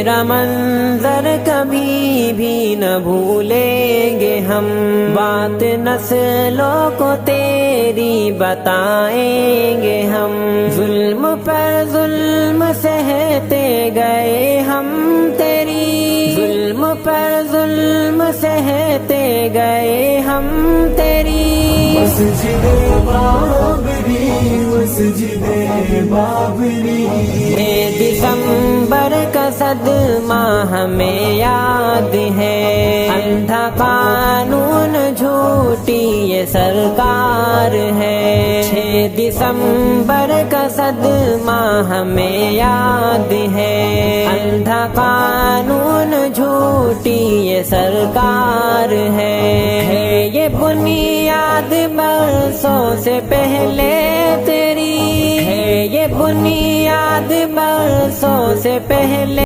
تیرا منظر کبھی بھی نہ بھولیں گے ہم، بات نسلوں کو تیری بتائیں گے ہم، ظلم پر ظلم سہتے گئے ہم تیری، ظلم پر ظلم سہتے گئے ہم تیری۔ مسجد بابری، مسجد بابری، دسمبر کا صدمہ ہمیں یاد ہے، اندھا قانون جھوٹی یہ سرکار ہے، 6 دسمبر کا صدمہ ہمیں یاد ہے، اندھا قانون جھوٹی یہ سرکار ہے، یہ بنیاد برسوں سے پہلے تیری ہے، یہ بنیاد برسوں سے پہلے